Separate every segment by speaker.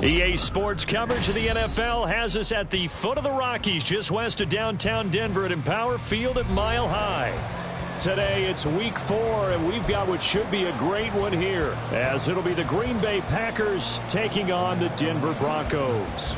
Speaker 1: EA Sports coverage of the NFL has us at the foot of the Rockies, just west of downtown Denver at Empower Field at Mile High. Today, it's Week 4, and we've got what should be a great one here, as it'll be the Green Bay Packers taking on the Denver Broncos.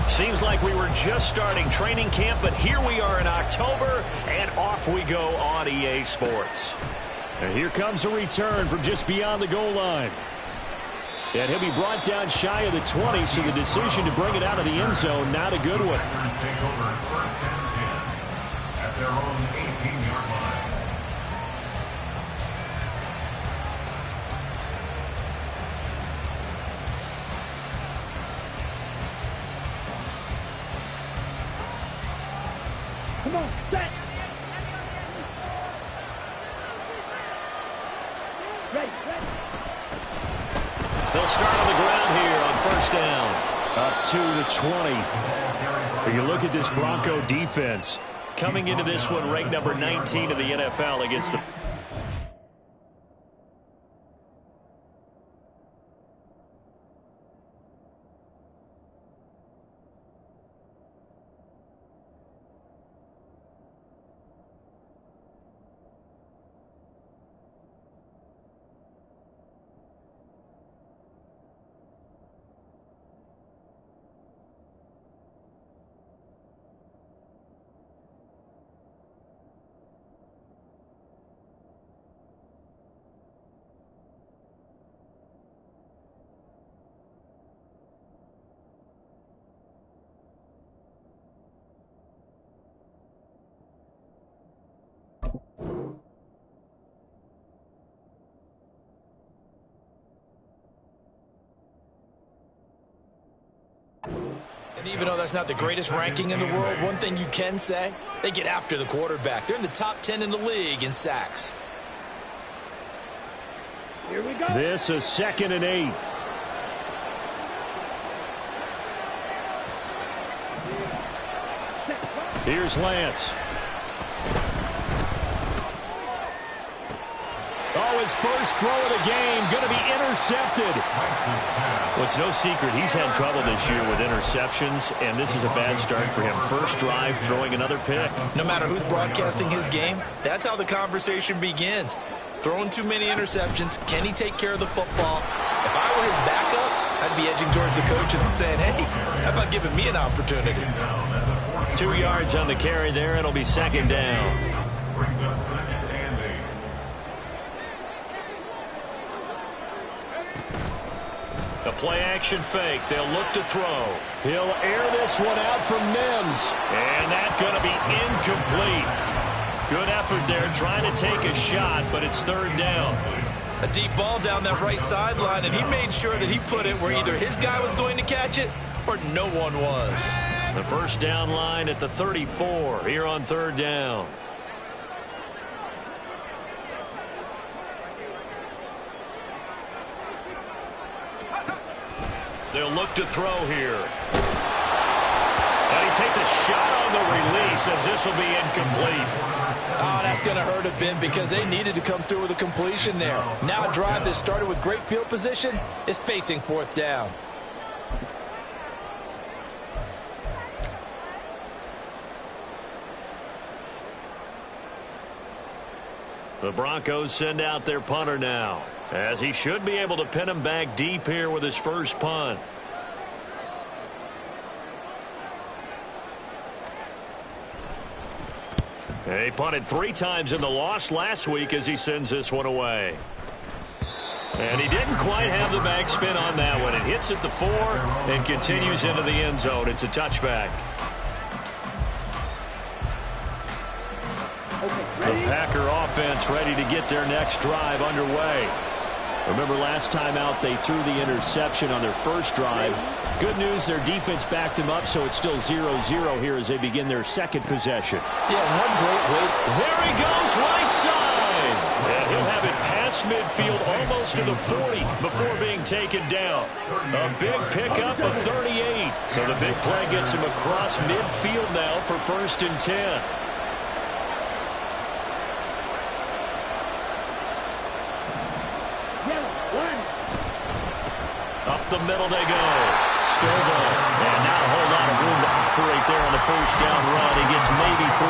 Speaker 1: Seems like we were just starting training camp, but here we are in October, and off we go on EA Sports. And here comes a return from just beyond the goal line. And he'll be brought down shy of the 20, so the decision to bring it out of the end zone, not a good one.
Speaker 2: Take over first and 10 at their own 18-yard line.
Speaker 3: Come on, set.
Speaker 1: They'll start on the ground here on first down. Up to the 20. You look at this Bronco defense coming into this one ranked number 19 in the NFL against the...
Speaker 4: And even though that's not the greatest ranking in the world, one thing you can say, they get after the quarterback. They're in the top 10 in the league in sacks.
Speaker 3: Here we go.
Speaker 1: This is 2nd and 8. Here's Lance. Oh, his first throw of the game going to be intercepted. Well, it's no secret he's had trouble this year with interceptions, and this is a bad start for him. First drive, throwing another pick.
Speaker 4: No matter who's broadcasting his game, that's how the conversation begins. Throwing too many interceptions, can he take care of the football? If I were his backup, I'd be edging towards the coaches and saying, hey, how about giving me an opportunity?
Speaker 1: 2 yards on the carry there. It'll be 2nd down.
Speaker 2: Brings up 2nd and 8.
Speaker 1: A play-action fake. They'll look to throw. He'll air this one out from Mims. And that's going to be incomplete. Good effort there trying to take a shot, but it's 3rd down.
Speaker 4: A deep ball down that right sideline, and he made sure that he put it where either his guy was going to catch it or no one was.
Speaker 1: The first down line at the 34 here on 3rd down. They'll look to throw here. And he takes a shot on the release as this will be incomplete.
Speaker 4: Oh, that's going to hurt a bit because they needed to come through with a completion there. Now a drive that started with great field position is facing 4th down.
Speaker 1: The Broncos send out their punter now, as he should be able to pin him back deep here with his first punt. He punted 3 times in the loss last week as he sends this one away. And he didn't quite have the backspin on that one. It hits at the 4 and continues into the end zone. It's a touchback. The Packer offense ready to get their next drive underway. Remember last time out they threw the interception on their first drive. Good news, their defense backed them up, so it's still 0-0 here as they begin their second possession.
Speaker 4: Yeah, one great way.
Speaker 1: There he goes, right side. And he'll have it past midfield almost to the 40 before being taken down. A big pickup of 38. So the big play gets him across midfield now for 1st and 10. Up the middle they go. Stovall. And not a whole lot of room to operate there on the first down run. He gets maybe 3.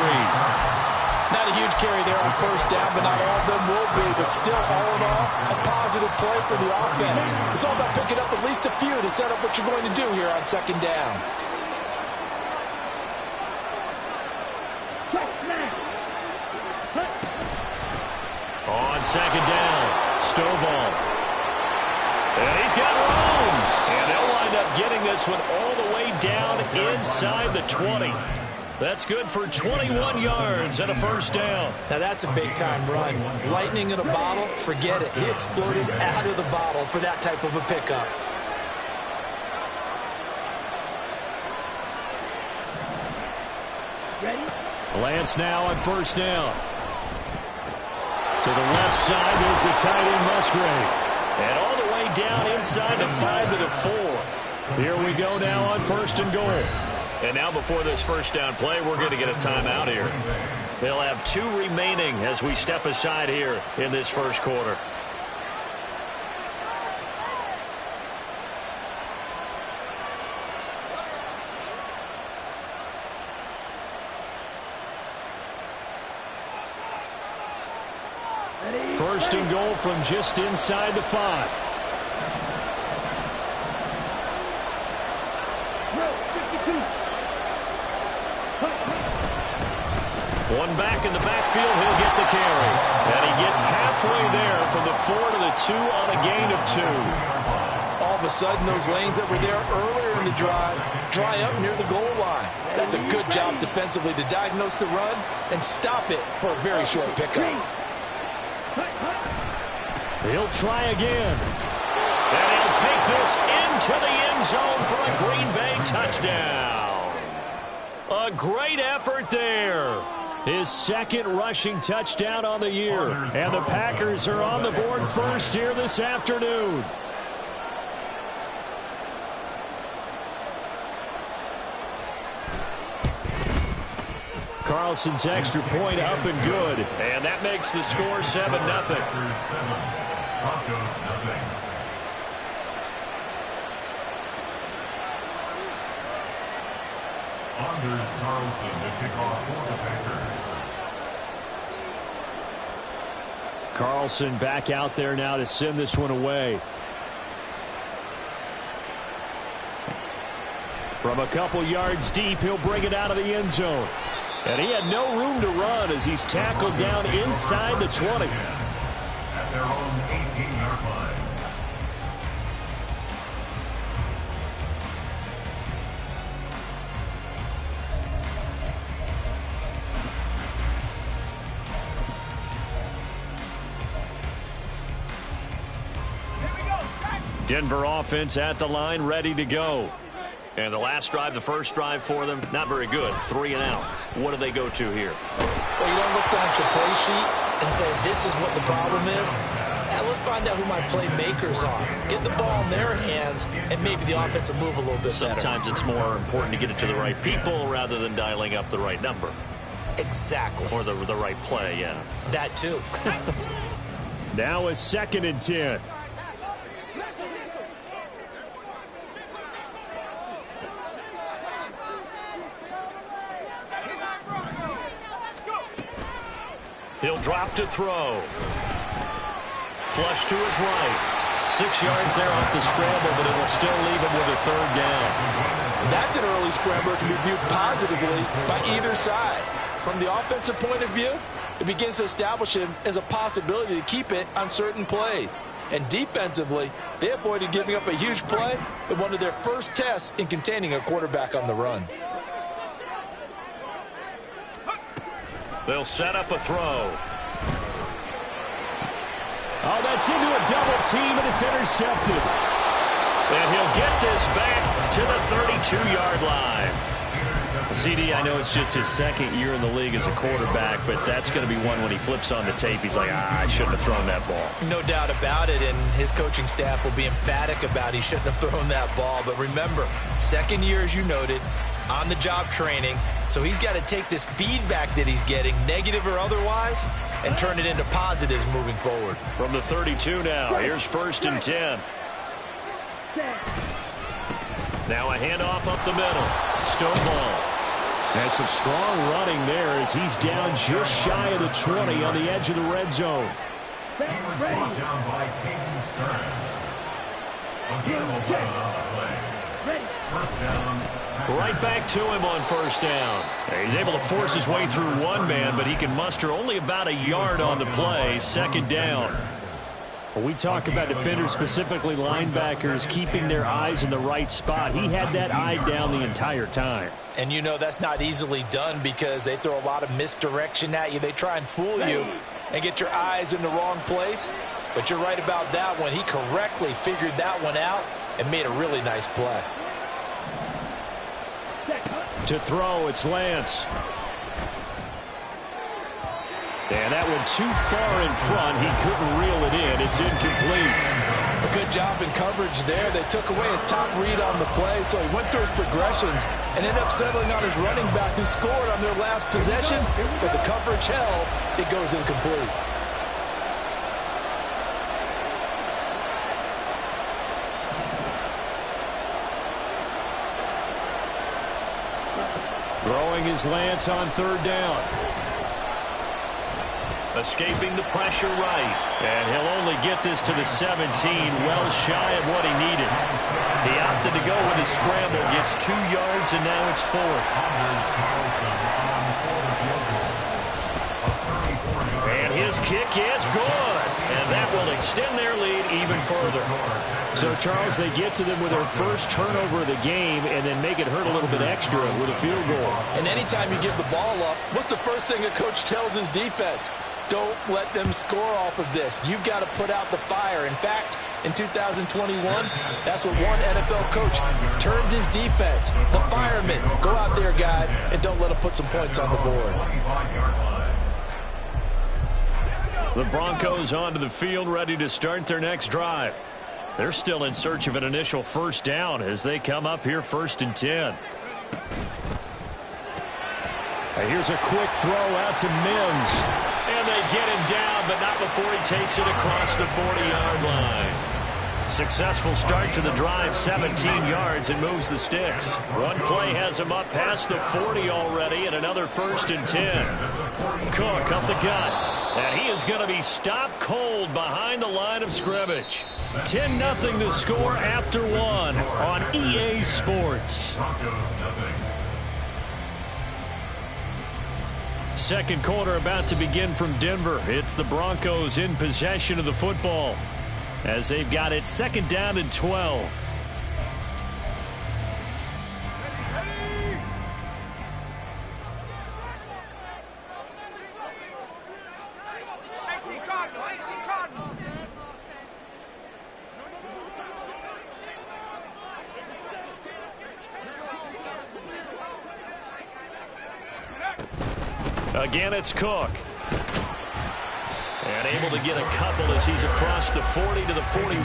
Speaker 4: Not a huge carry there on first down, but not all of them will be. But still, all in all, a positive play for the offense. It's all about picking up at least a few to set up what you're going to do here on 2nd down.
Speaker 1: On 2nd down, Stovall. And he's got room. And they'll wind up getting this one all the way down inside the 20. That's good for 21 yards and a first down.
Speaker 4: Now that's a big-time run. Lightning in a bottle, forget it. He exploded out of the bottle for that type of a pickup.
Speaker 1: Lance now on first down. To the left side, there's the tight end Musgrave. And all the way down inside the 5 to the 4. Here we go now on 1st and goal. And now before this first down play, we're going to get a timeout here. They'll have 2 remaining as we step aside here in this first quarter. First and goal from just inside the 5. One back in the backfield, he'll get the carry. And he gets halfway there from the 4 to the 2 on a gain of 2.
Speaker 4: All of a sudden, those lanes that were there earlier in the drive dry up near the goal line. That's a good job defensively to diagnose the run and stop it for a very short pickup.
Speaker 1: He'll try again. And he'll take this into the end zone for a Green Bay touchdown. A great effort there. His 2nd rushing touchdown on the year. And the Packers are on the board first here this afternoon. Carlson's extra point up and good. And that makes the score 7-0.
Speaker 2: Broncos nothing. Anders Carlson to kick off for the Packers.
Speaker 1: Carlson back out there now to send this one away. From a couple yards deep, he'll bring it out of the end zone. And he had no room to run as he's tackled down inside the 20.
Speaker 2: At their own 18-yard line.
Speaker 1: Denver offense at the line, ready to go. And the last drive, the first drive for them, not very good. 3 and out. What do they go to here?
Speaker 4: Well, you don't look down at your play sheet and say, this is what the problem is. Now, let's find out who my playmakers are. Get the ball in their hands, and maybe the offense will move a little bit better.
Speaker 1: Sometimes it's more important to get it to the right people rather than dialing up the right number.
Speaker 4: Exactly.
Speaker 1: Or the right play, yeah.
Speaker 4: That, too.
Speaker 1: Now a 2nd and 10. He'll drop to throw. Flush to his right. 6 yards there off the scramble, but it'll still leave him with a third down.
Speaker 4: That's an early scramble that can be viewed positively by either side. From the offensive point of view, it begins to establish him as a possibility to keep it on certain plays. And defensively, they avoided giving up a huge play in one of their first tests in containing a quarterback on the run.
Speaker 1: They'll set up a throw.
Speaker 3: Oh, that's into a double team, and it's intercepted.
Speaker 1: And he'll get this back to the 32-yard line. CD, I know it's just his second year in the league as a quarterback, but that's going to be one when he flips on the tape. He's like, I shouldn't have thrown that ball.
Speaker 4: No doubt about it, and his coaching staff will be emphatic about he shouldn't have thrown that ball. But remember, second year, as you noted, on-the-job training, so he's got to take this feedback that he's getting, negative or otherwise, and turn it into positives moving forward.
Speaker 1: From the 32 now, here's 1st and 10. Now a handoff up the middle. Stovall.
Speaker 3: And some strong running there as he's down just shy of the 20 on the edge of the red zone.
Speaker 2: He was brought down by Caden Stearns. Again, will put on the play. First down.
Speaker 1: Right back to him on first down. He's able to force his way through one man, but he can muster only about a yard on the play. Second down.
Speaker 3: When we talk about defenders, specifically linebackers, keeping their eyes in the right spot, he had that eye down the entire time.
Speaker 4: And you know that's not easily done because they throw a lot of misdirection at you. They try and fool you and get your eyes in the wrong place. But you're right about that one. He correctly figured that one out and made a really nice play.
Speaker 3: To throw, it's Lance. And that one too far in front. He couldn't reel it in. It's incomplete.
Speaker 4: A good job in coverage there. They took away his top read on the play, so he went through his progressions and ended up settling on his running back who scored on their last possession, but the coverage held. It goes incomplete.
Speaker 3: Throwing is Lance on third down.
Speaker 1: Escaping the pressure right. And he'll only get this to the 17, well shy of what he needed. He opted to go with his scramble, gets 2 yards, and now it's 4th. And his kick is good. And that will extend their lead even further.
Speaker 3: So, Charles, they get to them with their first turnover of the game and then make it hurt a little bit extra with a field goal.
Speaker 4: And anytime you give the ball up, what's the first thing a coach tells his defense? Don't let them score off of this. You've got to put out the fire. In fact, in 2021, that's what one NFL coach termed his defense. The firemen. Go out there, guys, and don't let them put some points on the board.
Speaker 1: The Broncos onto the field, ready to start their next drive. They're still in search of an initial first down as they come up here 1st and 10.
Speaker 3: And here's a quick throw out to Mims.
Speaker 1: And they get him down, but not before he takes it across the 40-yard line. Successful start to the drive, 17 yards, and moves the sticks. One play has him up past the 40 already, and another 1st and 10. Cook up the gut, and he is going to be stopped cold behind the line of scrimmage. 10-0 the score after one on EA Sports. Second quarter about to begin from Denver. It's the Broncos in possession of the football as they've got it 2nd down and 12. Again, it's Cook. And able to get a couple as he's across the 40 to the 41.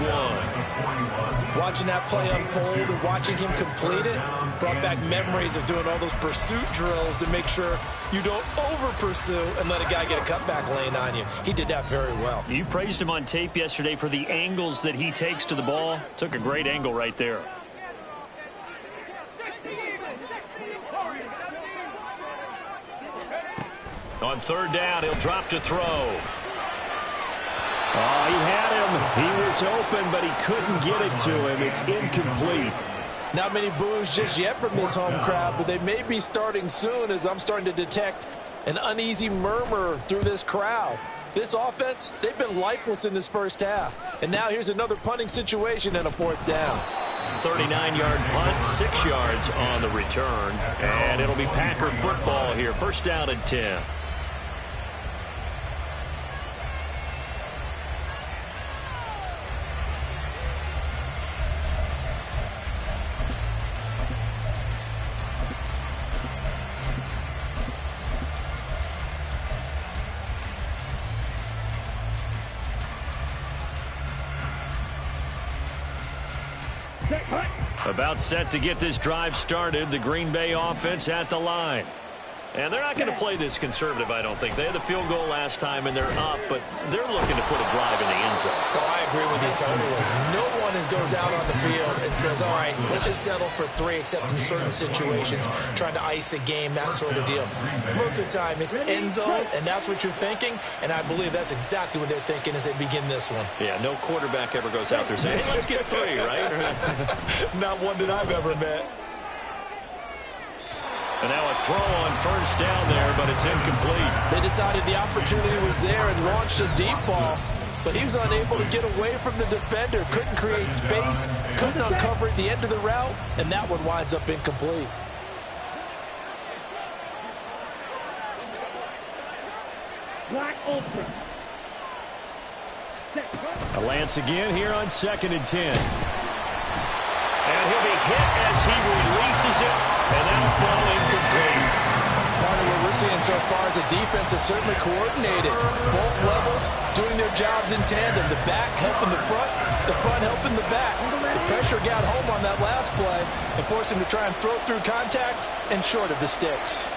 Speaker 4: Watching that play unfold and watching him complete it brought back memories of doing all those pursuit drills to make sure you don't over-pursue and let a guy get a cutback lane on you. He did that very well.
Speaker 1: You praised him on tape yesterday for the angles that he takes to the ball. Took a great angle right there. On third down, he'll drop to throw.
Speaker 3: Oh, he had him. He was open, but he couldn't get it to him. It's incomplete.
Speaker 5: Not many boos just yet from this home crowd, but they may be starting soon as I'm starting to detect an uneasy murmur through this crowd. This offense, they've been lifeless in this first half. And now here's another punting situation and a fourth down.
Speaker 1: 39-yard punt, 6 yards on the return. And it'll be Packer football here. First down and 10. About set to get this drive started. The Green Bay offense at the line. And they're not going to play this conservative, I don't think. They had the field goal last time, and they're up, but they're looking to put a drive in the end zone.
Speaker 4: Oh, I agree with you totally. No one goes out on the field and says, all right, let's just settle for 3, except in certain situations, trying to ice a game, that sort of deal. Most of the time, it's end zone, and that's what you're thinking, and I believe that's exactly what they're thinking as they begin this one.
Speaker 1: Yeah, no quarterback ever goes out there saying, hey, let's get 3, right?
Speaker 4: Not one that I've ever met.
Speaker 1: And now a throw on first down there, but it's incomplete.
Speaker 5: They decided the opportunity was there and launched a deep ball, but he was unable to get away from the defender, couldn't create space, couldn't uncover at the end of the route, and that one winds up incomplete.
Speaker 3: Lance again here on 2nd and 10.
Speaker 1: And he'll be hit as he releases it, and that'll fall incomplete.
Speaker 5: Part of what we're seeing so far is the defense is certainly coordinated. Both levels doing their jobs in tandem. The back helping the front helping the back. The pressure got home on that last play and forced him to try and throw through contact and short of the sticks.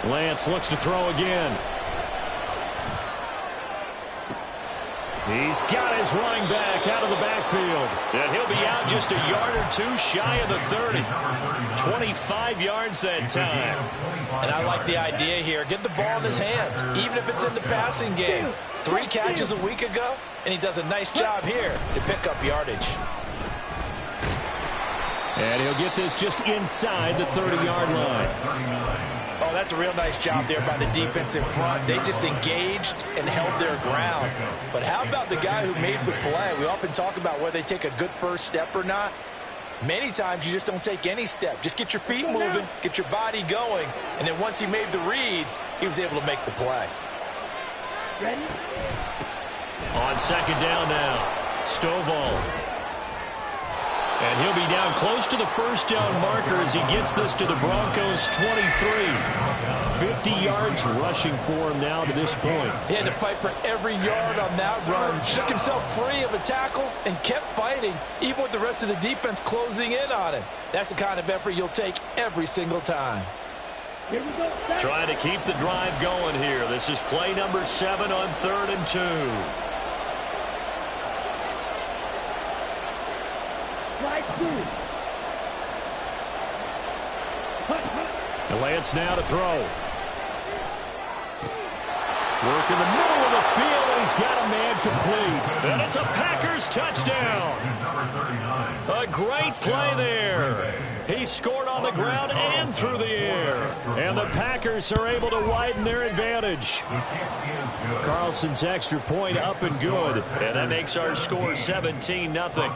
Speaker 3: Lance looks to throw again. He's got his running back out of the backfield.
Speaker 1: And he'll be out just a yard or two shy of the 30. 25 yards that time.
Speaker 5: And I like the idea here. Get the ball in his hands, even if it's in the passing game. 3 catches a week ago, and he does a nice job here to pick up yardage.
Speaker 3: And he'll get this just inside the 30-yard line.
Speaker 5: Oh, that's a real nice job there by the defense in front. They just engaged and held their ground. But how about the guy who made the play? We often talk about whether they take a good first step or not. Many times you just don't take any step. Just get your feet moving, get your body going, and then once he made the read, he was able to make the play.
Speaker 3: Ready?
Speaker 1: On 2nd down now, Stovall. And he'll be down close to the first down marker as he gets this to the Broncos' 23. 50 yards rushing for him now to this point.
Speaker 5: He had to fight for every yard on that run. Shook himself free of a tackle and kept fighting, even with the rest of the defense closing in on him. That's the kind of effort you'll take every single time.
Speaker 3: Here we go.
Speaker 1: Trying to keep the drive going here. This is play number 7 on 3rd and 2.
Speaker 3: Lance now to throw. Work in the middle of the field, and he's got a man complete.
Speaker 1: And it's a Packers touchdown. A great play there. He scored on the ground and through the air.
Speaker 3: And the Packers are able to widen their advantage. Carlson's extra point up and good.
Speaker 1: And that makes our score 17-0.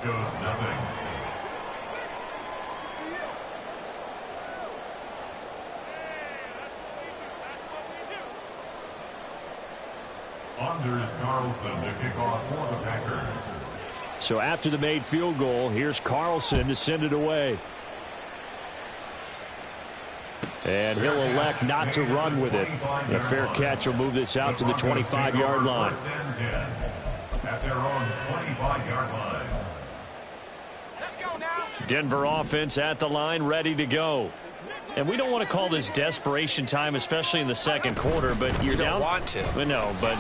Speaker 2: Anders Carlson to kick off for the Packers.
Speaker 3: So after the made field goal, here's Carlson to send it away. And he'll elect not to run with it. A fair catch will move this out to the 25-yard line.
Speaker 2: At their own 25-yard line.
Speaker 1: Denver offense at the line, ready to go.
Speaker 3: And we don't want to call this desperation time, especially in the second quarter, but you're
Speaker 5: You don't
Speaker 3: down.
Speaker 5: want to.
Speaker 3: No, but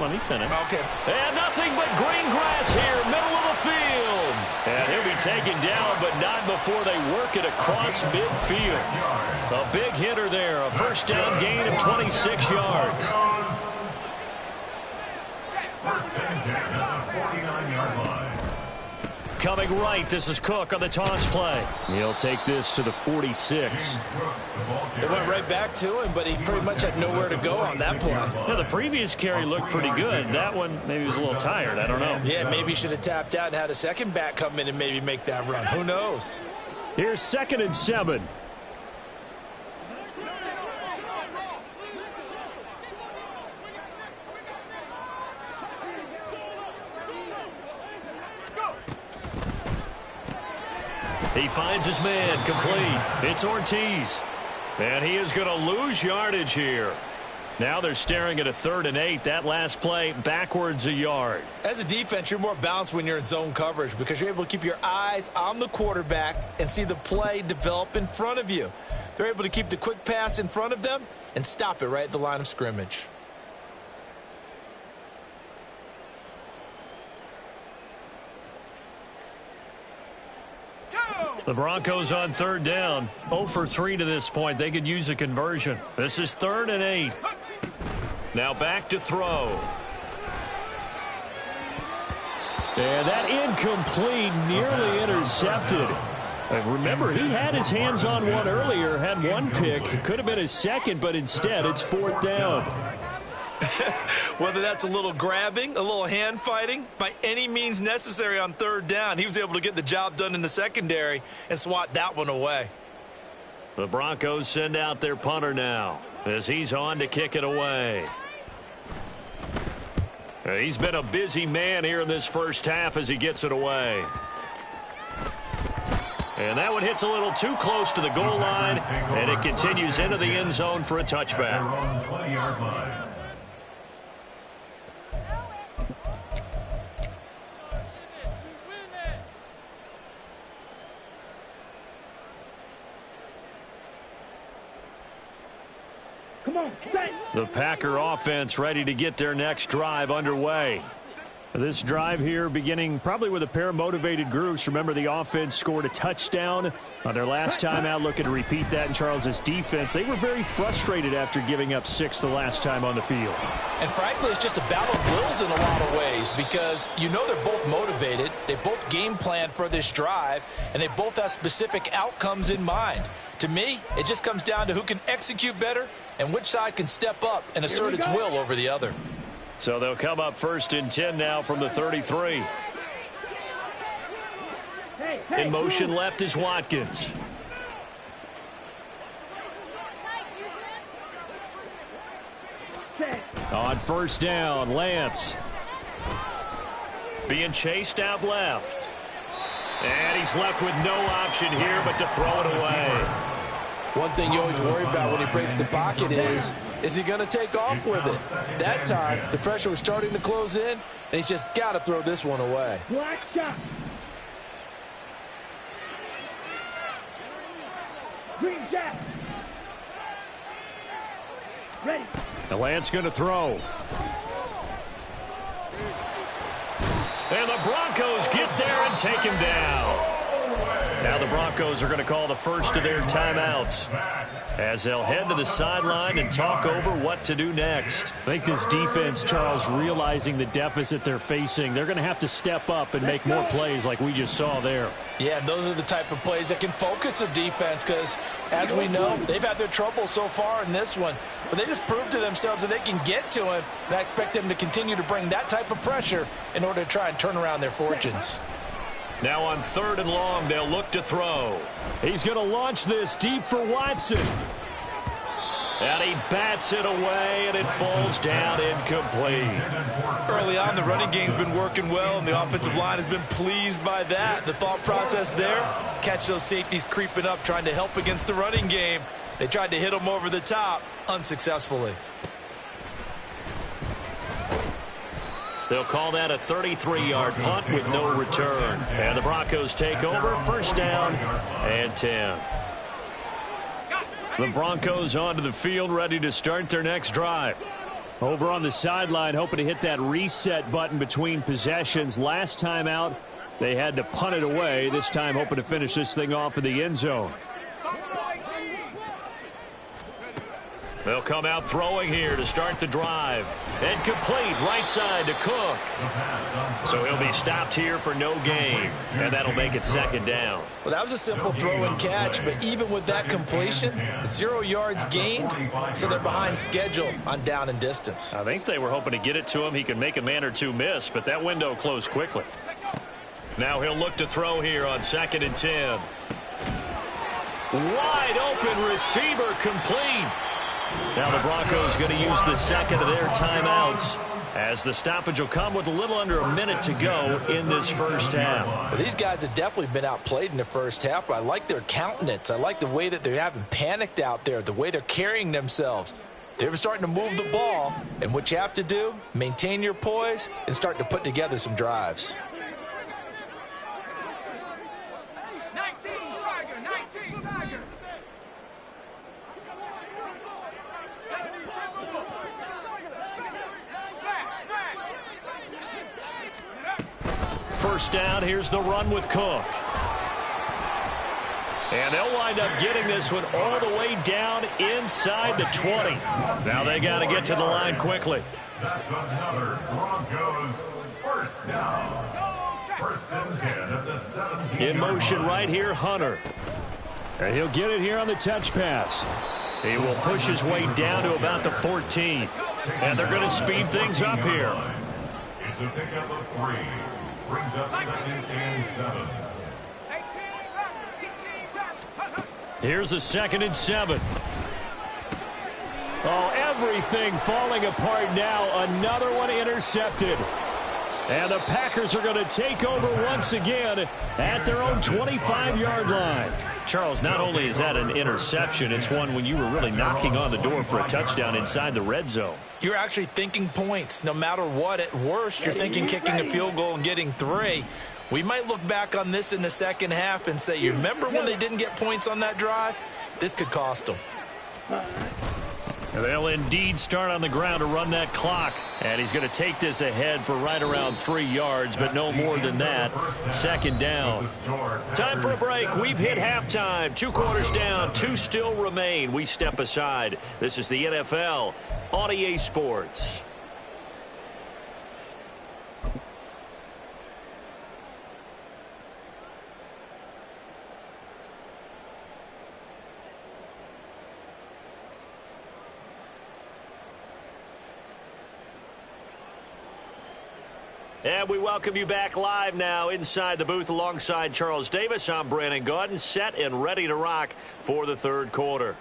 Speaker 3: let me finish.
Speaker 5: Okay.
Speaker 1: And nothing but green grass here, middle of the field. And he'll be taken down, but not before they work it across midfield. A big hitter there, a first down gain of 26 yards.
Speaker 2: First and 10 at the 49-yard line.
Speaker 1: Coming right, this is Cook on the toss play.
Speaker 3: He'll take this to the 46.
Speaker 5: It went right back to him, but he pretty much had nowhere to go on that play.
Speaker 3: Yeah, the previous carry looked pretty good. That one, maybe he was a little tired. I don't know.
Speaker 5: Yeah, maybe he should have tapped out and had a second back come in and maybe make that run. Who knows?
Speaker 3: Here's 2nd and 7.
Speaker 1: He finds his man, complete. It's Ortiz. And he is going to lose yardage here. Now they're staring at a 3rd and 8. That last play, backwards a yard.
Speaker 5: As a defense, you're more balanced when you're in zone coverage because you're able to keep your eyes on the quarterback and see the play develop in front of you. They're able to keep the quick pass in front of them and stop it right at the line of scrimmage.
Speaker 1: The Broncos on 3rd down. 0 for 3 to this point. They could use a conversion. This is 3rd and 8. Now back to throw.
Speaker 3: And that incomplete, nearly intercepted. Remember, he had his hands on one earlier, had one pick. Could have been his second, but instead it's 4th down.
Speaker 5: Whether that's a little grabbing, a little hand fighting, by any means necessary on 3rd down, he was able to get the job done in the secondary and swat that one away.
Speaker 1: The Broncos send out their punter now as he's on to kick it away. He's been a busy man here in this first half as he gets it away. And that one hits a little too close to the goal line, and it continues into the end zone for a touchback.
Speaker 2: On 20-yard line.
Speaker 1: The Packer offense ready to get their next drive underway.
Speaker 3: This drive here beginning probably with a pair of motivated groups. Remember, the offense scored a touchdown on their last time out, looking to repeat that in Charles's defense. They were very frustrated after giving up 6 the last time on the field.
Speaker 5: And frankly, it's just a battle of wills in a lot of ways because you know they're both motivated. They both game plan for this drive, and they both have specific outcomes in mind. To me, it just comes down to who can execute better and which side can step up and assert its will over the other.
Speaker 1: So they'll come up 1st and 10 now from the 33. In motion left is Watkins.
Speaker 3: On 1st down, Lance.
Speaker 1: Being chased out left. And he's left with no option here but to throw it away.
Speaker 5: One thing you always worry about when he breaks the pocket is he going to take off with it? That time, the pressure was starting to close in, and he's just got to throw this one away.
Speaker 6: Black shot. Green jack. Ready.
Speaker 3: The Lance going to throw.
Speaker 1: And the Broncos get there and take him down. Now the Broncos are going to call the first of their timeouts as they'll head to the sideline and talk over what to do next.
Speaker 3: I think this defense, Charles, realizing the deficit they're facing, they're going to have to step up and make more plays like we just saw there.
Speaker 5: Yeah, and those are the type of plays that can focus a defense because, as we know, they've had their trouble so far in this one. But they just proved to themselves that they can get to him, and I expect them to continue to bring that type of pressure in order to try and turn around their fortunes.
Speaker 1: Now on 3rd and long, they'll look to throw.
Speaker 3: He's going to launch this deep for Watson.
Speaker 1: And he bats it away, and it falls down incomplete.
Speaker 5: Early on, the running game's been working well, and the offensive line has been pleased by that. The thought process there, catch those safeties creeping up, trying to help against the running game. They tried to hit them over the top, unsuccessfully.
Speaker 1: They'll call that a 33-yard punt with no return. And the Broncos take over, 1st down and 10.
Speaker 3: The Broncos onto the field, ready to start their next drive. Over on the sideline, hoping to hit that reset button between possessions. Last time out, they had to punt it away. This time, hoping to finish this thing off in the end zone. They'll come out throwing here to start the drive. And complete right side to Cook. So he'll be stopped here for no gain. And that'll make it second down.
Speaker 5: Well, that was a simple throw and catch, but even with that completion, 0 yards gained, so they're behind schedule on down and distance.
Speaker 3: I think they were hoping to get it to him. He could make a man or two miss, but that window closed quickly. Now he'll look to throw here on 2nd and 10. Wide open receiver complete. Now the Broncos going to use the second of their timeouts as the stoppage will come with a little under a minute to go in this first half.
Speaker 5: Well, these guys have definitely been outplayed in the first half, but I like their countenance. I like the way that they haven't panicked out there, the way they're carrying themselves. They're starting to move the ball, and what you have to do, maintain your poise and start to put together some drives.
Speaker 6: 19 Tiger.
Speaker 3: First down, here's the run with Cook. And they'll wind up getting this one all the way down inside the 20. Now they got to get to the line quickly.
Speaker 2: That's another Broncos first down. 1st and 10 at the 17.
Speaker 3: In motion right here, Hunter. And he'll get it here on the touch pass. He will push his way down to about the 14. And they're going to speed things up here.
Speaker 2: It's a pickup of 3. Brings up 2nd and 7.
Speaker 3: Here's a 2nd and 7. Oh, everything falling apart now. Another one intercepted. And the Packers are going to take over once again at their own 25-yard line. Charles, not only is that an interception, it's one when you were really knocking on the door for a touchdown inside the red zone.
Speaker 5: You're actually thinking points. No matter what, at worst, you're thinking kicking a field goal and getting 3. We might look back on this in the second half and say, you remember when they didn't get points on that drive? This could cost them.
Speaker 3: They'll indeed start on the ground to run that clock. And he's going to take this ahead for right around 3 yards, but no more than that. 2nd down. Time for a break. We've hit halftime. 2 quarters down. 2 still remain. We step aside. This is the NFL on EA Sports. And we welcome you back live now inside the booth alongside Charles Davis. I'm Brandon Gaudin, set and ready to rock for the 3rd quarter.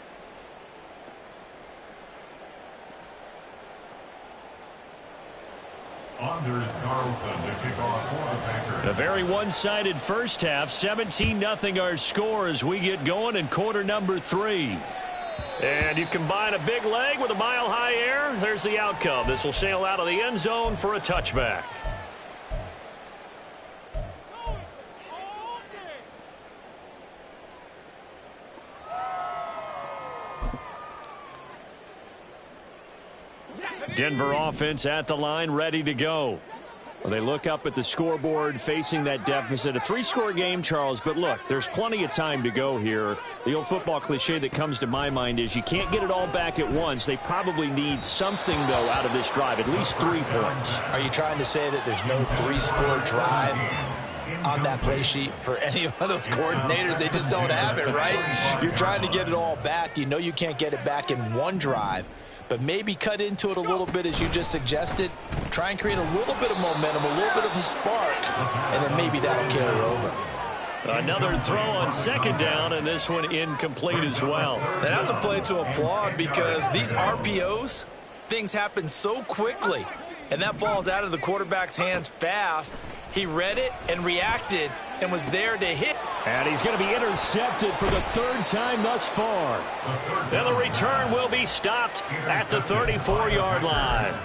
Speaker 2: Anders Carlson to kick off for the Packers.
Speaker 3: A very one-sided first half. 17-0 our score as we get going in quarter number 3. And you combine a big leg with a mile-high air. There's the outcome. This will sail out of the end zone for a touchback. Denver offense at the line, ready to go. Well, they look up at the scoreboard facing that deficit. A 3-score game, Charles, but look, there's plenty of time to go here. The old football cliche that comes to my mind is you can't get it all back at once. They probably need something, though, out of this drive, at least 3 points.
Speaker 5: Are you trying to say that there's no 3-score drive on that play sheet for any of those coordinators? They just don't have it, right? You're trying to get it all back. You know you can't get it back in 1 drive. But maybe cut into it a little bit as you just suggested. Try and create a little bit of momentum, a little bit of a spark, and then maybe that'll carry over.
Speaker 3: Another throw on 2nd down, and this one incomplete as well.
Speaker 5: And that's a play to applaud because these RPOs, things happen so quickly. And that ball's out of the quarterback's hands fast. He read it and reacted and was there to hit.
Speaker 3: And he's going to be intercepted for the 3rd time thus far. And the return will be stopped at the 34-yard line.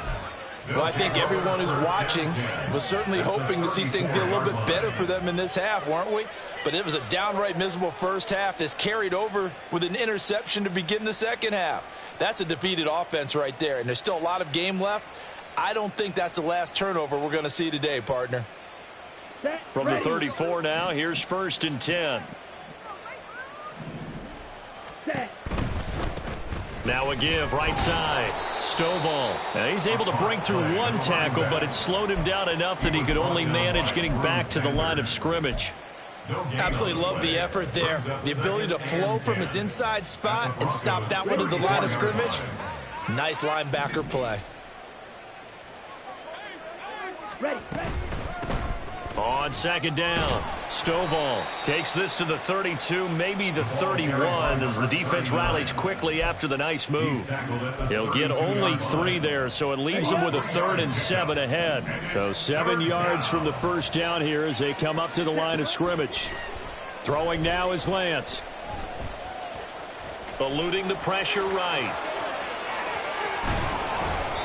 Speaker 5: Well, I think everyone who's watching was certainly hoping to see things get a little bit better for them in this half, weren't we? But it was a downright miserable first half that's carried over with an interception to begin the second half. That's a defeated offense right there, and there's still a lot of game left. I don't think that's the last turnover we're going to see today, partner.
Speaker 3: From the 34 now, here's 1st and 10. Now a give, right side. Stovall. Now he's able to break through one tackle, but it slowed him down enough that he could only manage getting back to the line of scrimmage.
Speaker 5: Absolutely love the effort there. The ability to flow from his inside spot and stop that one at the line of scrimmage. Nice linebacker play.
Speaker 3: On 2nd down, Stovall takes this to the 32, maybe the 31, as the defense rallies quickly after the nice move. He'll get only 3 there, so it leaves him with a 3rd and 7 ahead. So 7 yards from the first down here as they come up to the line of scrimmage. Throwing now is Lance. Eluding the pressure right.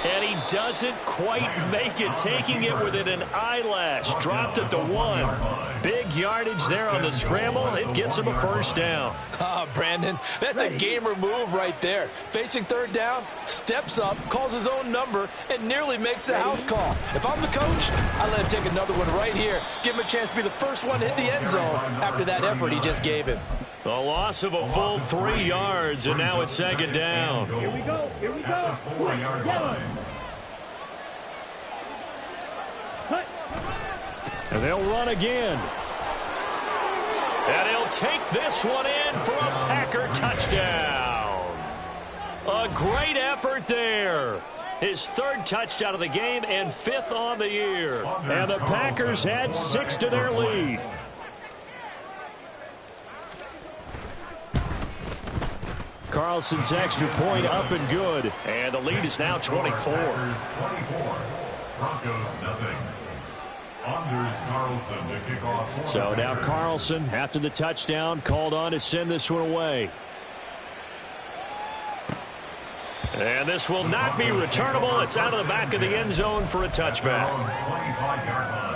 Speaker 3: And he doesn't quite make it, taking it within an eyelash. Dropped at the 1. Big yardage there on the scramble. It gets him a first down.
Speaker 5: Brandon, that's a gamer move right there. Facing 3rd down, steps up, calls his own number, and nearly makes the house call. If I'm the coach, I let him take another one right here. Give him a chance to be the first one to hit the end zone after that effort he just gave him.
Speaker 3: A loss of a full 3 yards, and now it's 2nd down.
Speaker 6: Here we go. Here we go.
Speaker 2: 4-yard line.
Speaker 3: And they'll run again. And he'll take this one in for a Packer touchdown. A great effort there. His 3rd touchdown of the game and 5th on the year. And the Packers had 6 to their lead. Carlson's extra point up and good. And the lead is now 24.
Speaker 2: Broncos nothing. Anders Carlson to kick off.
Speaker 3: So now Carlson, after the touchdown, called on to send this one away. And this will not be returnable. It's out of the back of the end zone for a touchback.
Speaker 2: 25-yard line.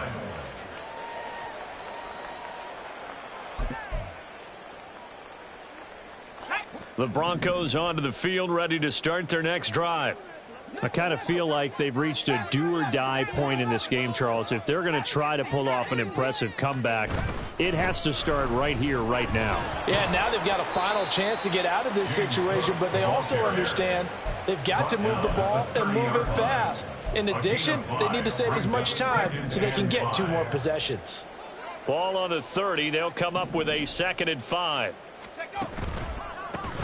Speaker 3: The Broncos onto the field, ready to start their next drive. I kind of feel like they've reached a do-or-die point in this game, Charles. If they're going to try to pull off an impressive comeback, it has to start right here, right now.
Speaker 5: Yeah, now they've got a final chance to get out of this situation, but they also understand they've got to move the ball and move it fast. In addition, they need to save as much time so they can get 2 more possessions.
Speaker 3: Ball on the 30. They'll come up with a 2nd and 5.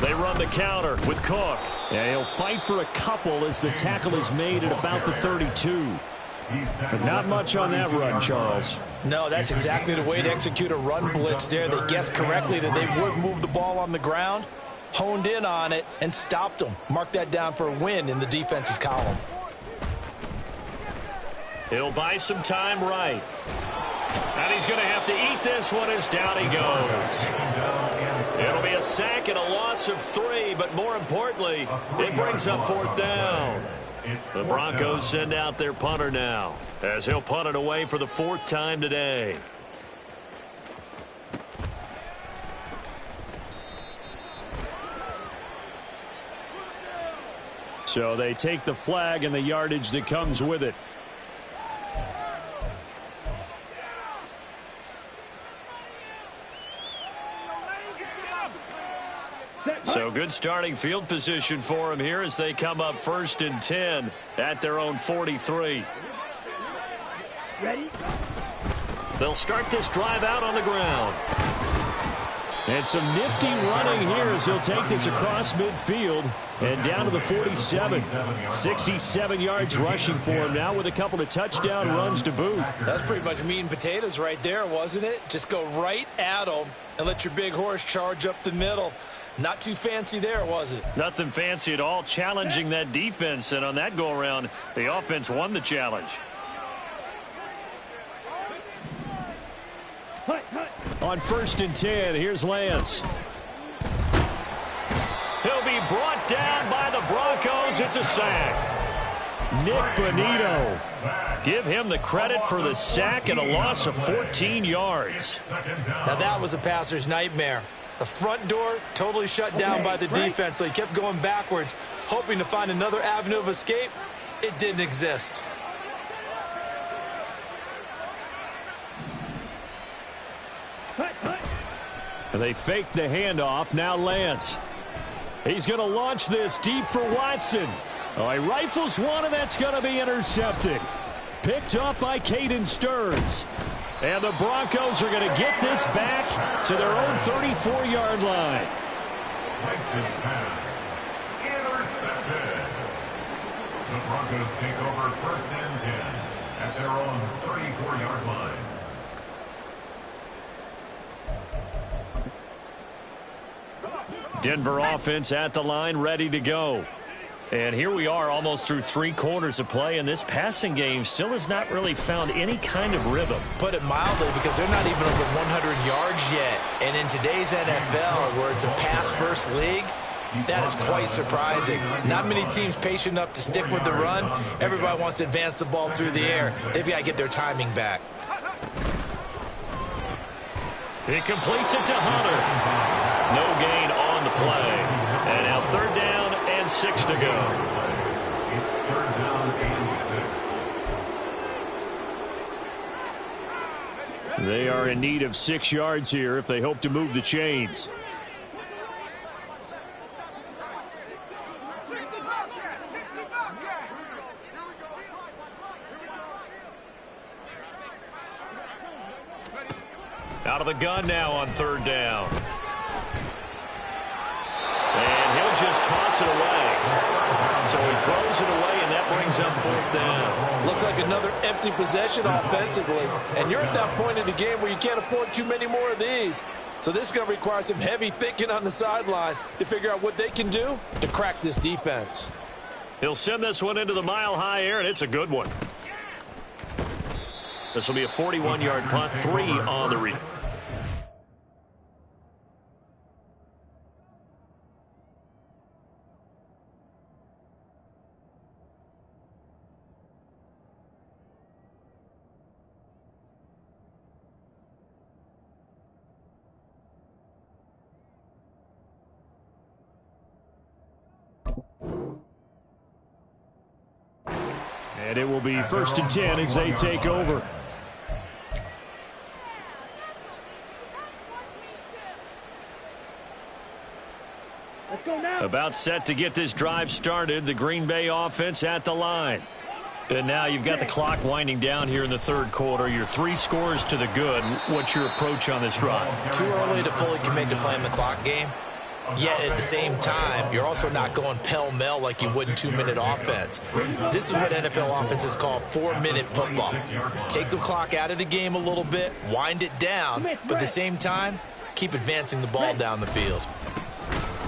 Speaker 3: They run the counter with Cook. And he'll fight for a couple as the tackle is made at about the 32. But not much on that run, Charles.
Speaker 5: No, that's exactly the way to execute a run blitz there. They guessed correctly that they would move the ball on the ground, honed in on it, and stopped them. Mark that down for a win in the defense's column.
Speaker 3: He'll buy some time right. And he's going to have to eat this one as down he goes. It'll be a sack and a loss of 3, but more importantly, it brings up 4th down. The Broncos send out their punter now, as he'll punt it away for the 4th time today. So they take the flag and the yardage that comes with it. So good starting field position for him here as they come up 1st and 10 at their own 43.
Speaker 6: Ready?
Speaker 3: They'll start this drive out on the ground. And some nifty running here as he'll take this across midfield and down to the 47. 67 yards rushing for him now with a couple of touchdown runs to boot.
Speaker 5: That's pretty much meat and potatoes right there, wasn't it? Just go right at them and let your big horse charge up the middle. Not too fancy there, was it?
Speaker 3: Nothing fancy at all, challenging that defense. And on that go-around, the offense won the challenge. On 1st and 10, here's Lance. He'll be brought down by the Broncos. It's a sack. Nick Bonito. Give him the credit for the sack and a loss of 14 yards.
Speaker 5: Now that was a passer's nightmare. The front door totally shut down by the defense, so he kept going backwards, hoping to find another avenue of escape. It didn't exist.
Speaker 3: They fake the handoff. Now Lance. He's going to launch this deep for Watson. Oh, he rifles one, and that's going to be intercepted. Picked up by Caden Stearns. And the Broncos are going to get this back to their own 34-yard line.
Speaker 2: Pass intercepted. The Broncos take over 1st and 10 at their own 34-yard line.
Speaker 3: Denver offense at the line, ready to go. And here we are almost through 3 quarters of play, and this passing game still has not really found any kind of rhythm.
Speaker 5: Put it mildly, because they're not even over 100 yards yet. And in today's NFL, where it's a pass-first league, that is quite surprising. Not many teams patient enough to stick with the run. Everybody wants to advance the ball through the air. They've got to get their timing back.
Speaker 3: He completes it to Hunter. No gain on the play. And now 3rd down and 6 to go.
Speaker 2: It's 3rd down and 6.
Speaker 3: They are in need of 6 yards here if they hope to move the chains. Out of the gun now on 3rd down. And he'll just toss it away. So he throws it away, and that brings up 4th down.
Speaker 5: Looks like another empty possession offensively. And you're at that point in the game where you can't afford too many more of these. So this is going to require some heavy thinking on the sideline to figure out what they can do to crack this defense.
Speaker 3: He'll send this one into the mile-high air, and it's a good one. This will be a 41-yard punt, 3 on the read. And it will be 1st and 10 as they take over. About set to get this drive started. The Green Bay offense at the line. And now you've got the clock winding down here in the 3rd quarter. You're 3 scores to the good. What's your approach on this drive?
Speaker 5: Too early to fully commit to playing the clock game. Yet at the same time, you're also not going pell-mell like you would in 2-minute offense. This is what NFL offenses call 4-minute football. Take the clock out of the game a little bit, wind it down, but at the same time, keep advancing the ball down the field.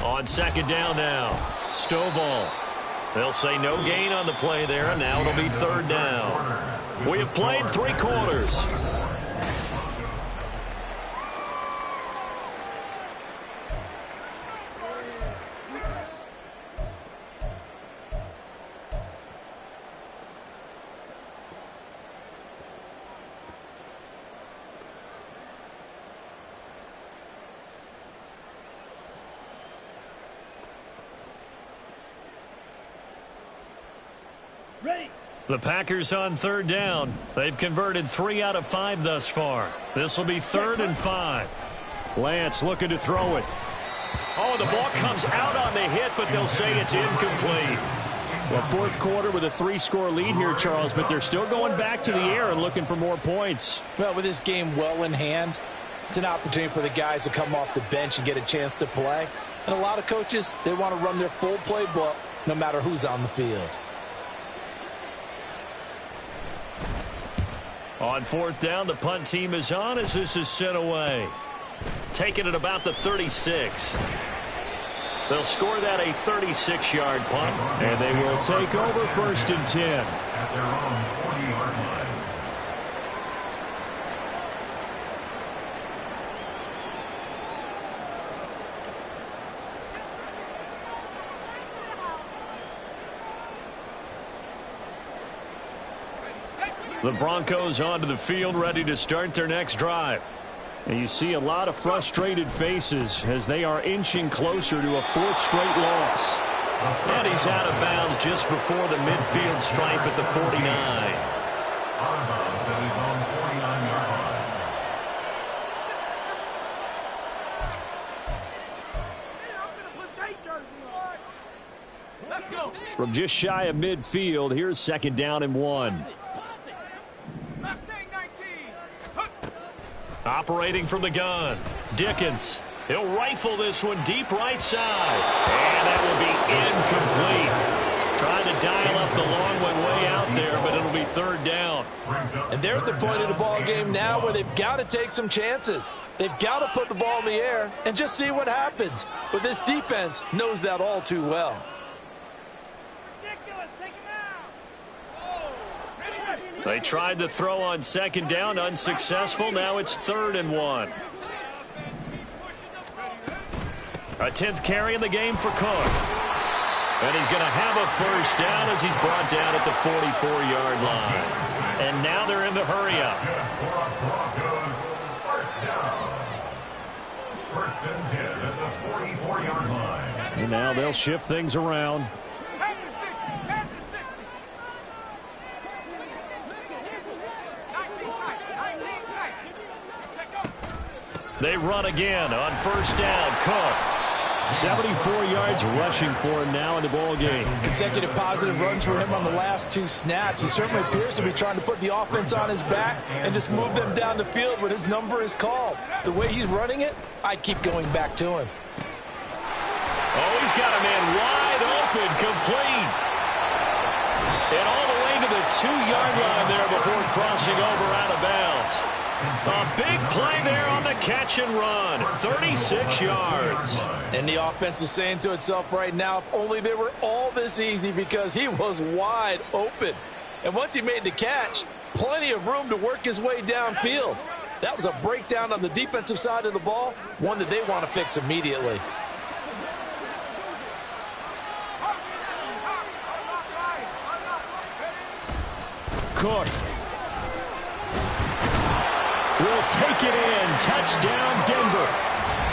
Speaker 3: On 2nd down now, Stovall. They'll say no gain on the play there, and now it'll be 3rd down. We have played 3 quarters. The Packers on 3rd down. They've converted 3 out of 5 thus far. This will be 3rd and 5. Lance looking to throw it. Oh, the ball comes out on the hit, but they'll say it's incomplete. Well, 4th quarter with a 3-score lead here, Charles, but they're still going back to the air and looking for more points.
Speaker 5: Well, with this game well in hand, it's an opportunity for the guys to come off the bench and get a chance to play. And a lot of coaches, they want to run their full playbook no matter who's on the field.
Speaker 3: On 4th down, the punt team is on as this is sent away. Taking it about the 36. They'll score that a 36-yard punt, and they will take over 1st and 10.
Speaker 2: At their own 40-yard line.
Speaker 3: The Broncos onto the field, ready to start their next drive. And you see a lot of frustrated faces as they are inching closer to a fourth straight loss.
Speaker 1: And he's out of bounds just before the midfield stripe at the 49.
Speaker 2: Out of bounds at his own 49-yard line.
Speaker 6: Let's go.
Speaker 3: From just shy of midfield, here's 2nd down and 1.
Speaker 6: Mustang 19.
Speaker 1: Operating from the gun, Dickens. He'll rifle this one deep right side. And that will be incomplete. Trying to dial up the long one way out there, but it'll be 3rd down.
Speaker 5: And they're at the point of the ball game now where they've got to take some chances. They've got to put the ball in the air and just see what happens. But this defense knows that all too well.
Speaker 6: Ridiculous. Take him out.
Speaker 1: They tried to throw on 2nd down, unsuccessful. Now it's 3rd and 1. A 10th carry in the game for Cook. And he's going to have a 1st down as he's brought down at the 44-yard line. And now they're in the hurry-up.
Speaker 2: Broncos, 1st down. 1st and 10 at the 44-yard line.
Speaker 3: And now they'll shift things around.
Speaker 6: Panther 60. Panther 60. 19 tight. 19 tight. Check up.
Speaker 1: They run again on 1st down. Cook.
Speaker 3: 74 yards rushing for him now in the ball game.
Speaker 5: Consecutive positive runs for him on the last 2 snaps. He certainly appears to be trying to put the offense on his back and just move them down the field when his number is called. The way he's running it, I'd keep going back to him.
Speaker 1: Oh, he's got a man wide open, complete. And all the way to the 2-yard line there before crossing over out of bounds. A big play there on the catch and run. 36 yards.
Speaker 5: And the offense is saying to itself right now, if only they were all this easy, because he was wide open. And once he made the catch, plenty of room to work his way downfield. That was a breakdown on the defensive side of the ball, one that they want to fix immediately.
Speaker 3: Cook will take it in. Touchdown, Denver.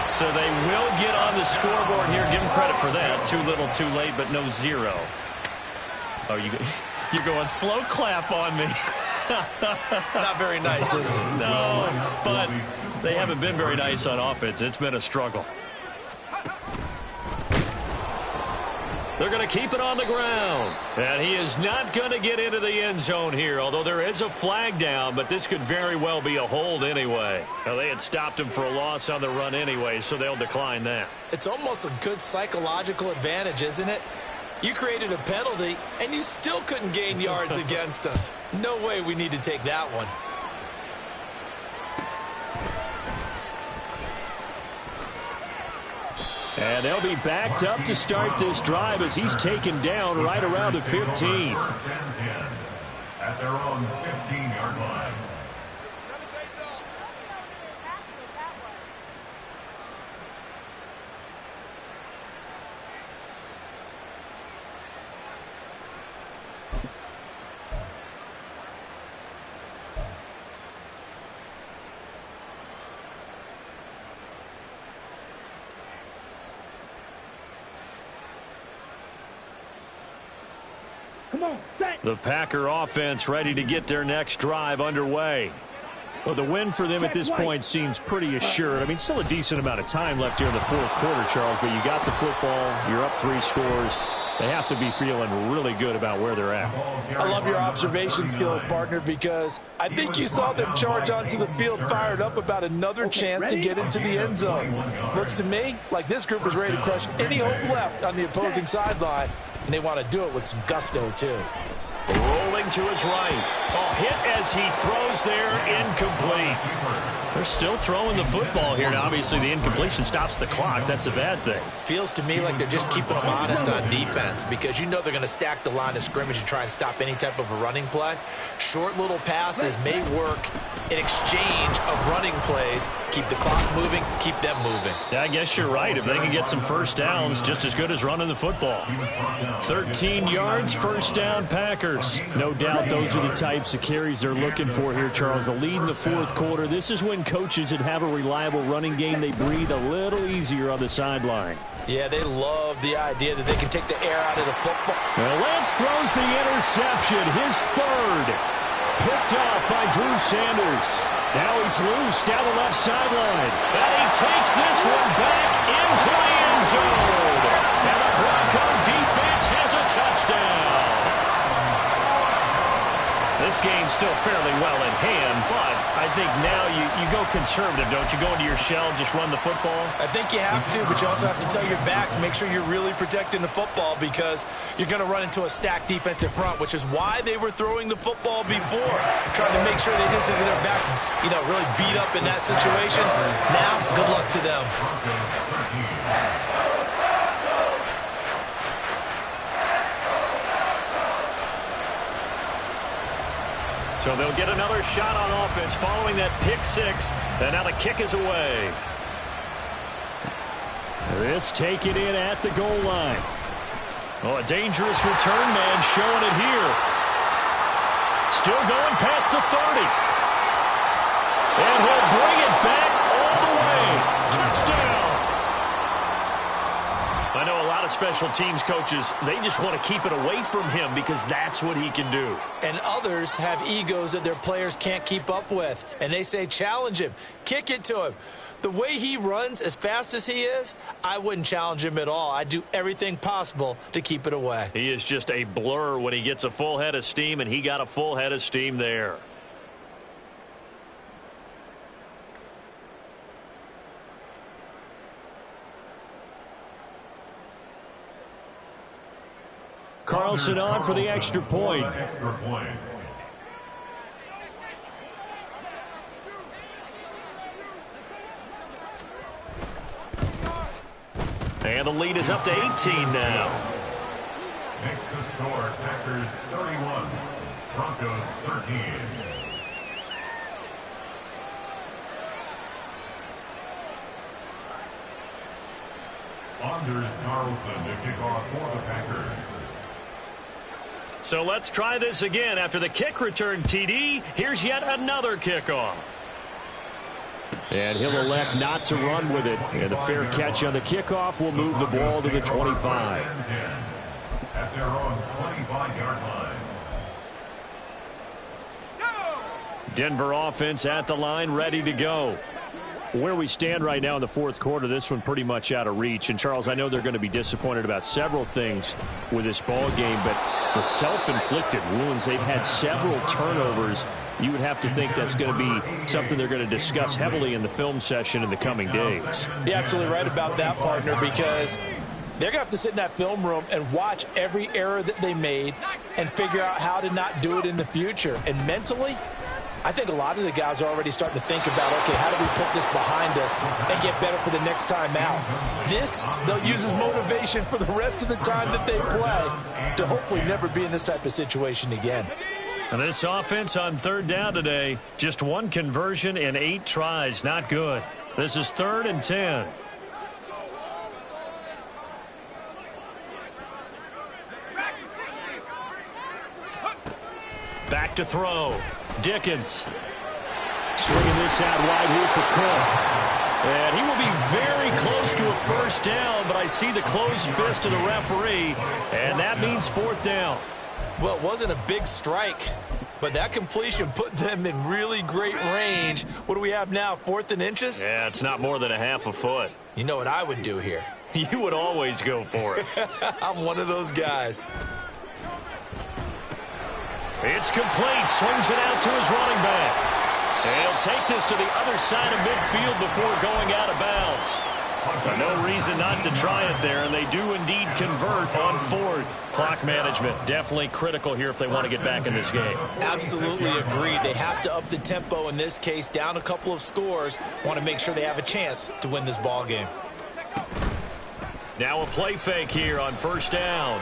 Speaker 1: So they will get on the scoreboard here. Give them credit for that. Too little, too late, but no 0. Oh, you're going slow clap on me.
Speaker 5: Not very nice, is it?
Speaker 1: No, but they haven't been very nice on offense. It's been a struggle. They're going to keep it on the ground. And he is not going to get into the end zone here, although there is a flag down, but this could very well be a hold anyway. Now, they had stopped him for a loss on the run anyway, so they'll decline that.
Speaker 4: It's almost a good psychological advantage, isn't it? You created a penalty, and you still couldn't gain yards against us. No way we need to take that one.
Speaker 3: And they'll be backed up to start this drive as he's taken down right around the 15.
Speaker 2: 1st and 10 at their own 15-yard line.
Speaker 3: The Packer offense ready to get their next drive underway. Well, the win for them at this point seems pretty assured. I mean, still a decent amount of time left here in the 4th quarter, Charles, but you got the football, you're up 3 scores. They have to be feeling really good about where they're at.
Speaker 5: I love your observation skills, partner, because I think you saw them charge onto the field fired up about another chance to get into the end zone. Looks to me like this group is ready to crush any hope left on the opposing sideline, and they want to do it with some gusto, too.
Speaker 1: Rolling to his right. A hit as he throws there, incomplete.
Speaker 3: They're still throwing the football here. Now, obviously, the incompletion stops the clock. That's a bad thing.
Speaker 5: Feels to me like they're just keeping them honest on defense because you know they're going to stack the line of scrimmage and try and stop any type of a running play. Short little passes may work in exchange of running plays. Keep the clock moving, keep them moving.
Speaker 3: I guess you're right. If they can get some first downs, just as good as running the football. 13 yards, first down, Packers. No doubt those are the types of carries they're looking for here, Charles. The lead in the fourth quarter. This is when coaches that have a reliable running game, they breathe a little easier on the sideline.
Speaker 5: Yeah, they love the idea that they can take the air out of the football.
Speaker 3: Well, Lance throws the interception, his third. Picked off by Drew Sanders. Now he's loose down the left sideline. And he takes this one back into the end zone. And the Bronco defense has a touchdown. This game's still fairly well in hand, but I think now you go conservative, don't you? Go into your shell, just run the football?
Speaker 5: I think you have to, but you also have to tell your backs, make sure you're really protecting the football because you're going to run into a stacked defensive front, which is why they were throwing the football before, trying to make sure they just get their backs, really beat up in that situation. Now, good luck to them.
Speaker 3: So they'll get another shot on offense following that pick six. And now the kick is away. This taken in at the goal line. Oh, a dangerous return man showing it here. Still going past the 30. And he'll bring it back all the way. Touchdown. I know a lot of special teams coaches, they just want to keep it away from him because that's what he can do.
Speaker 5: And others have egos that their players can't keep up with. And they say, challenge him, kick it to him. The way he runs as fast as he is, I wouldn't challenge him at all. I'd do everything possible to keep it away.
Speaker 3: He is just a blur when he gets a full head of steam, and he got a full head of steam there. Carlson on for the extra point. And the lead is up to 18 now.
Speaker 2: Next to score, Packers 31, Broncos 13. Anders Carlson to kick off for the Packers.
Speaker 3: So let's try this again. After the kick return TD, here's yet another kickoff. And he'll elect not to run with it. And the fair catch on the kickoff will move the ball to the 25.
Speaker 2: At their own 25-yard line.
Speaker 3: Denver offense at the line, ready to go. Where we stand right now in the fourth quarter, this one pretty much out of reach. And, Charles, I know they're going to be disappointed about several things with this ball game, but the self-inflicted wounds, they've had several turnovers. You would have to think that's going to be something they're going to discuss heavily in the film session in the coming days.
Speaker 5: You're absolutely right about that, partner, because they're going to have to sit in that film room and watch every error that they made and figure out how to not do it in the future. And mentally, I think a lot of the guys are already starting to think about, okay, how do we put this behind us and get better for the next time out? This, they'll use as motivation for the rest of the time that they play to hopefully never be in this type of situation again.
Speaker 3: And this offense on third down today, just one conversion in 8 tries. Not good. This is 3rd and 10. Back to throw. Dickens. Swinging this out wide here for Cook. And he will be very close to a first down, but I see the closed fist of the referee, and that means 4th down.
Speaker 5: Well, it wasn't a big strike, but that completion put them in really great range. What do we have now, 4th and inches?
Speaker 3: Yeah, it's not more than a half a foot.
Speaker 5: You know what I would do here?
Speaker 3: You would always go for it.
Speaker 5: I'm one of those guys.
Speaker 3: It's complete. Swings it out to his running back. And he'll take this to the other side of midfield before going out of bounds. No reason not to try it there, and they do indeed convert on fourth. Clock management definitely critical here if they want to get back in this game.
Speaker 5: Absolutely agreed. They have to up the tempo in this case, down a couple of scores. Want to make sure they have a chance to win this ball game.
Speaker 3: Now a play fake here on first down.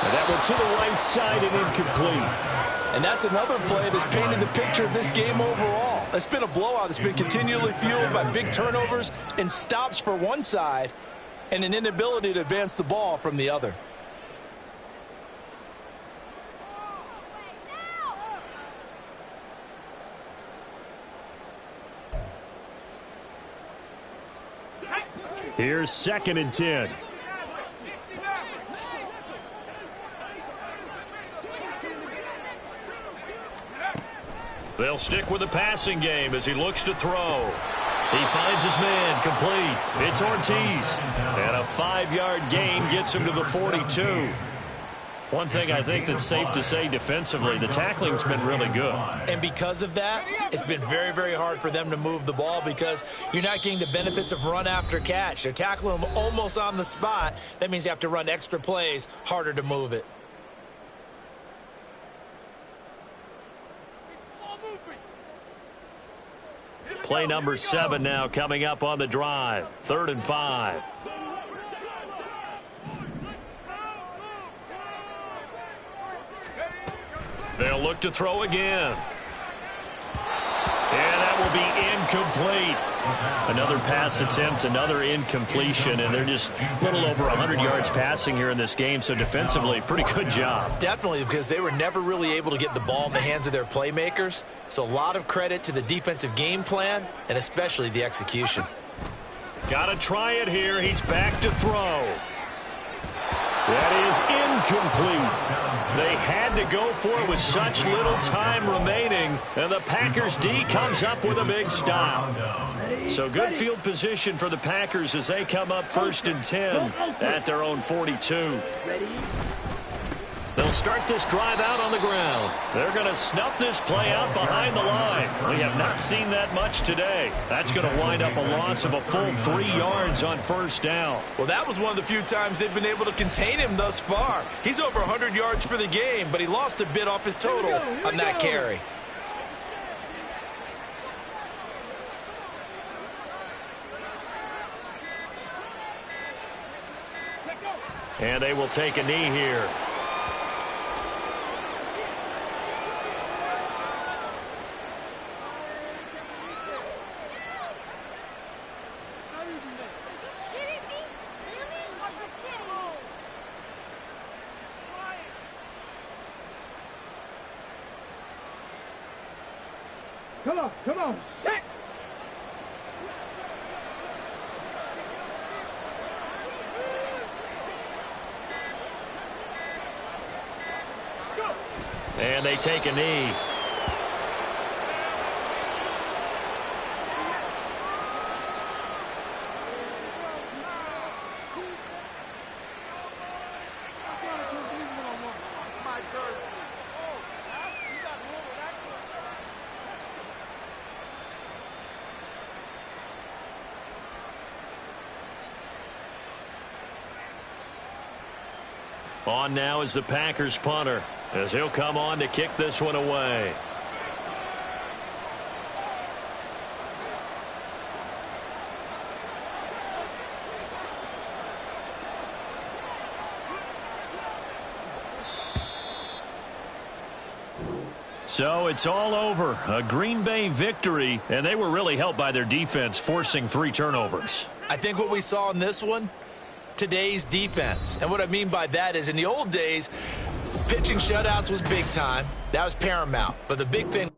Speaker 3: And that went to the right side and incomplete.
Speaker 7: And that's another play that's painted the picture of this game overall. It's been a blowout. It's been continually fueled by big turnovers and stops for one side and an inability to advance the ball from the other.
Speaker 3: Here's 2nd and 10. They'll stick with the passing game as he looks to throw. He finds his man, complete. It's Ortiz. And a 5-yard gain gets him to the 42. One thing I think that's safe to say defensively, the tackling's been really good.
Speaker 5: And because of that, it's been very, very hard for them to move the ball because you're not getting the benefits of run after catch. They're tackling them almost on the spot. That means you have to run extra plays, harder to move it.
Speaker 3: Play number 7 now coming up on the drive. 3rd and 5. They'll look to throw again. And that will be incomplete. Another pass attempt, another incompletion, and they're just a little over 100 yards passing here in this game, so defensively, pretty good job.
Speaker 5: Definitely, because they were never really able to get the ball in the hands of their playmakers, so a lot of credit to the defensive game plan and especially the execution.
Speaker 3: Got to try it here. He's back to throw. That is incomplete. They had to go for it with such little time remaining, and the Packers D comes up with a big stop. So good field position for the Packers as they come up 1st and 10 at their own 42. They'll start this drive out on the ground. They're going to snuff this play out behind the line. We have not seen that much today. That's going to wind up a loss of a full 3 yards on 1st down.
Speaker 5: Well, that was one of the few times they've been able to contain him thus far. He's over 100 yards for the game, but he lost a bit off his total on that carry.
Speaker 3: And they will take a knee here.
Speaker 6: Come on, set!
Speaker 3: And they take a knee. On now is the Packers punter, as he'll come on to kick this one away. So it's all over. A Green Bay victory, and they were really helped by their defense, forcing 3 turnovers.
Speaker 5: I think what we saw in this one, today's defense. And what I mean by that is in the old days, pitching shutouts was big time. That was paramount. But the big thing